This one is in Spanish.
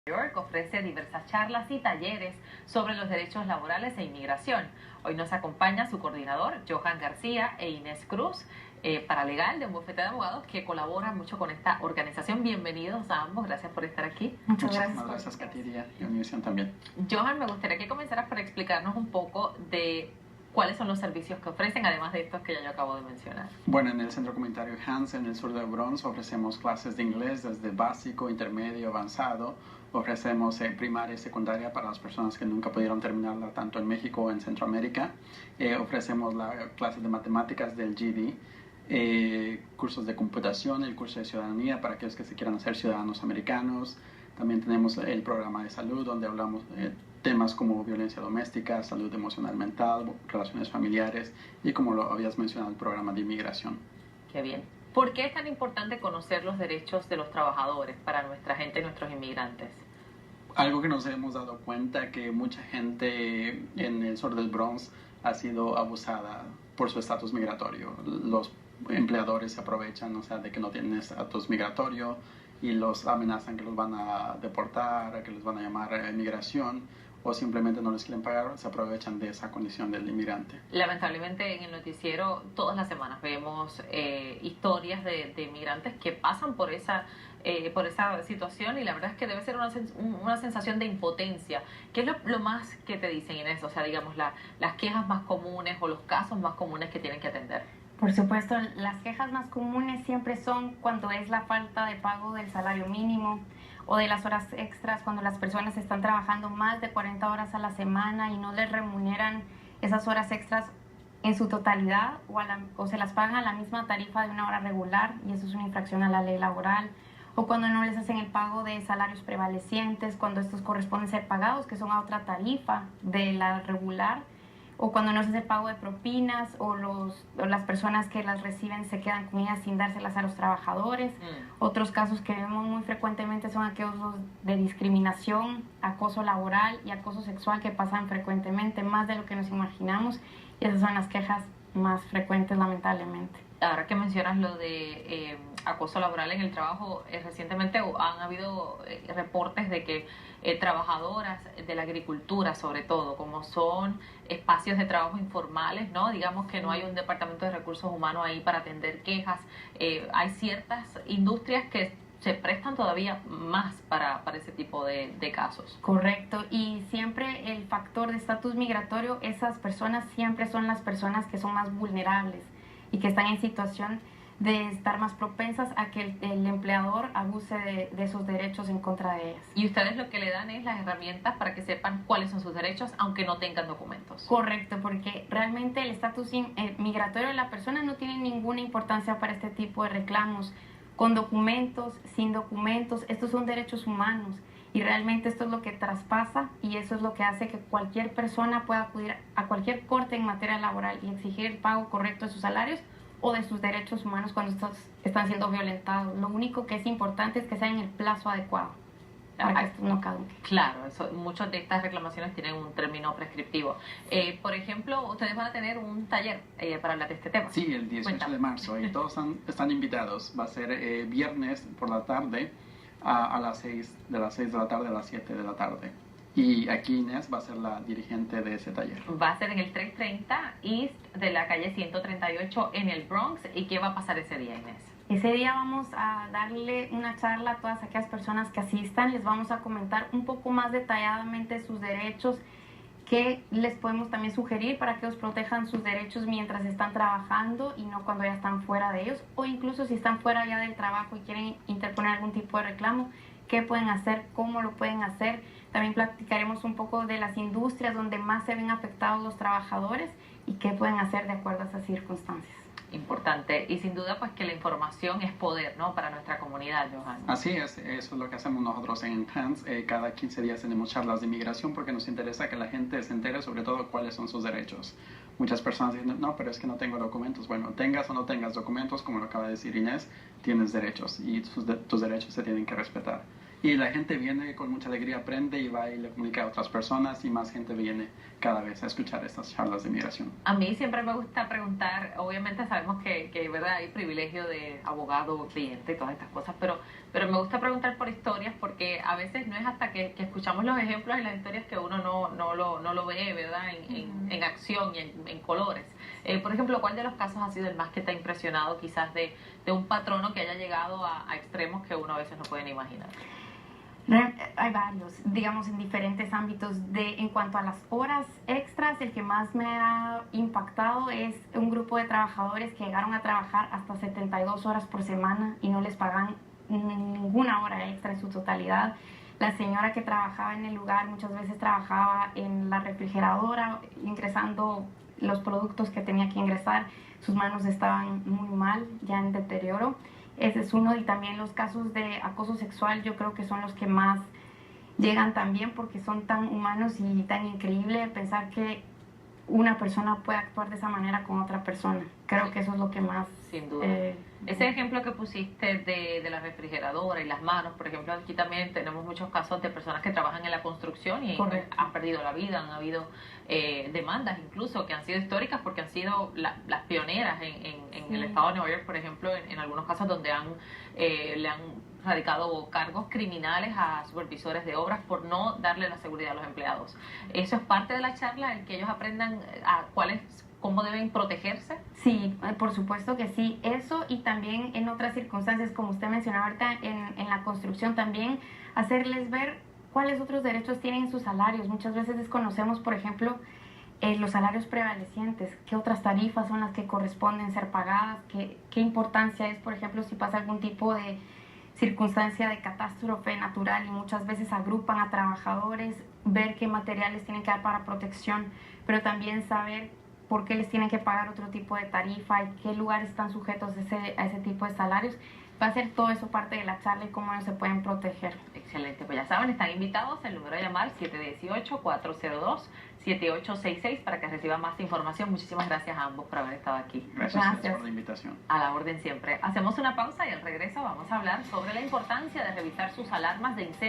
York ofrece diversas charlas y talleres sobre los derechos laborales e inmigración. Hoy nos acompaña su coordinador, Johan García, e Inés Cruz, paralegal de un bufete de abogados que colabora mucho con esta organización. Bienvenidos a ambos, gracias por estar aquí. Muchas gracias, Katiria, y Univisión también. Johan, me gustaría que comenzaras por explicarnos un poco de cuáles son los servicios que ofrecen, además de estos que ya yo acabo de mencionar. Bueno, en el Centro Comunitario Hans, en el sur del Bronx, ofrecemos clases de inglés desde básico, intermedio, avanzado. Ofrecemos primaria y secundaria para las personas que nunca pudieron terminarla tanto en México o en Centroamérica. Ofrecemos la clase de matemáticas del GD, cursos de computación, el curso de ciudadanía para aquellos que se quieran hacer ciudadanos americanos. También tenemos el programa de salud donde hablamos temas como violencia doméstica, salud emocional mental, relaciones familiares y, como lo habías mencionado, el programa de inmigración. Qué bien. ¿Por qué es tan importante conocer los derechos de los trabajadores para nuestra gente y nuestros inmigrantes? Algo que nos hemos dado cuenta que mucha gente en el sur del Bronx ha sido abusada por su estatus migratorio. Los empleadores se aprovechan, o sea, de que no tienen estatus migratorio y los amenazan que los van a deportar, que les van a llamar a inmigración, o simplemente no les quieren pagar, se aprovechan de esa condición del inmigrante. Lamentablemente en el noticiero todas las semanas vemos historias de inmigrantes que pasan por esa situación, y la verdad es que debe ser una sensación de impotencia. ¿Qué es lo más que te dicen, Inés? O sea, digamos, las quejas más comunes o los casos más comunes que tienen que atender. Por supuesto, las quejas más comunes siempre son cuando es la falta de pago del salario mínimo o de las horas extras, cuando las personas están trabajando más de 40 horas a la semana y no les remuneran esas horas extras en su totalidad o se las pagan a la misma tarifa de una hora regular, y eso es una infracción a la ley laboral. O cuando no les hacen el pago de salarios prevalecientes, cuando estos corresponden ser pagados, que son a otra tarifa de la regular, o cuando no se hace pago de propinas, o las personas que las reciben se quedan con ellas sin dárselas a los trabajadores. Otros casos que vemos muy frecuentemente son aquellos de discriminación, acoso laboral y acoso sexual, que pasan frecuentemente, más de lo que nos imaginamos, y esas son las quejas más frecuentes, lamentablemente. Ahora que mencionas lo de acoso laboral en el trabajo, recientemente han habido reportes de que trabajadoras de la agricultura, sobre todo, como son espacios de trabajo informales, ¿no? Digamos que no hay un departamento de recursos humanos ahí para atender quejas. Hay ciertas industrias que se prestan todavía más para ese tipo de casos. Correcto, y siempre el factor de estatus migratorio, esas personas siempre son las personas que son más vulnerables y que están en situación de estar más propensas a que el empleador abuse de sus derechos en contra de ellas. Y ustedes lo que le dan es las herramientas para que sepan cuáles son sus derechos, aunque no tengan documentos. Correcto, porque realmente el estatus migratorio de la persona no tiene ninguna importancia para este tipo de reclamos. Con documentos, sin documentos, estos son derechos humanos, y realmente esto es lo que traspasa, y eso es lo que hace que cualquier persona pueda acudir a cualquier corte en materia laboral y exigir el pago correcto de sus salarios o de sus derechos humanos cuando estos están siendo violentados. Lo único que es importante es que sea en el plazo adecuado para que esto no caduque. Claro, muchas de estas reclamaciones tienen un término prescriptivo. Por ejemplo, ustedes van a tener un taller para hablar de este tema. Sí, el 18 de marzo, y todos están invitados. Va a ser viernes por la tarde a las 6 de la tarde a las 7 de la tarde. Y aquí Inés va a ser la dirigente de ese taller. Va a ser en el 330 East de la calle 138 en el Bronx. ¿Y qué va a pasar ese día, Inés? Ese día vamos a darle una charla a todas aquellas personas que asistan. Les vamos a comentar un poco más detalladamente sus derechos, que les podemos también sugerir para que ellos protejan sus derechos mientras están trabajando y no cuando ya están fuera de ellos, o incluso si están fuera ya del trabajo y quieren interponer algún tipo de reclamo, qué pueden hacer, cómo lo pueden hacer. También platicaremos un poco de las industrias donde más se ven afectados los trabajadores y qué pueden hacer de acuerdo a esas circunstancias. Importante, y sin duda pues que la información es poder, ¿no?, para nuestra comunidad, Johan. Así es, eso es lo que hacemos nosotros en Hans. Cada 15 días tenemos charlas de inmigración porque nos interesa que la gente se entere sobre todo cuáles son sus derechos. Muchas personas dicen, no, pero es que no tengo documentos. Bueno, tengas o no tengas documentos, como lo acaba de decir Inés, tienes derechos, y tus derechos se tienen que respetar. Y la gente viene con mucha alegría, aprende y va y le comunica a otras personas y más gente viene cada vez a escuchar estas charlas de migración. A mí siempre me gusta preguntar, obviamente sabemos que ¿verdad? Hay privilegio de abogado, cliente y todas estas cosas, pero me gusta preguntar por historias porque a veces no es hasta que escuchamos los ejemplos y las historias que uno no lo ve, ¿verdad? En acción y en colores. Por ejemplo, ¿cuál de los casos ha sido el más que te ha impresionado quizás de un patrono que haya llegado a extremos que uno a veces no puede ni imaginar? Hay varios, digamos, en diferentes ámbitos. En cuanto a las horas extras, el que más me ha impactado es un grupo de trabajadores que llegaron a trabajar hasta 72 horas por semana y no les pagan ninguna hora extra en su totalidad. La señora que trabajaba en el lugar muchas veces trabajaba en la refrigeradora, ingresando los productos que tenía que ingresar. Sus manos estaban muy mal, ya en deterioro. Ese es uno, y también los casos de acoso sexual yo creo que son los que más llegan también porque son tan humanos y tan increíble pensar que una persona puede actuar de esa manera con otra persona. Creo que eso es lo que más... Sin duda. Ese ejemplo que pusiste de la refrigeradora y las manos, por ejemplo, aquí también tenemos muchos casos de personas que trabajan en la construcción y han perdido la vida, han habido demandas incluso que han sido históricas porque han sido las pioneras en el estado de Nueva York, por ejemplo, en algunos casos donde le han radicado cargos criminales a supervisores de obras por no darle la seguridad a los empleados. Eso es parte de la charla, el que ellos aprendan cómo deben protegerse. Sí, por supuesto que sí. Eso, y también en otras circunstancias, como usted mencionaba ahorita, en la construcción también, hacerles ver cuáles otros derechos tienen en sus salarios. Muchas veces desconocemos, por ejemplo, los salarios prevalecientes, qué otras tarifas son las que corresponden ser pagadas, qué importancia es, por ejemplo, si pasa algún tipo de circunstancia de catástrofe natural y muchas veces agrupan a trabajadores, ver qué materiales tienen que dar para protección, pero también saber por qué les tienen que pagar otro tipo de tarifa y qué lugares están sujetos a ese tipo de salarios. Va a ser todo eso parte de la charla y cómo ellos se pueden proteger. Excelente, pues ya saben, están invitados. El número de llamar 718-402-7866 para que reciban más información. Muchísimas gracias a ambos por haber estado aquí. Gracias por la invitación. A la orden siempre. Hacemos una pausa y al regreso vamos a hablar sobre la importancia de revisar sus alarmas de incendio.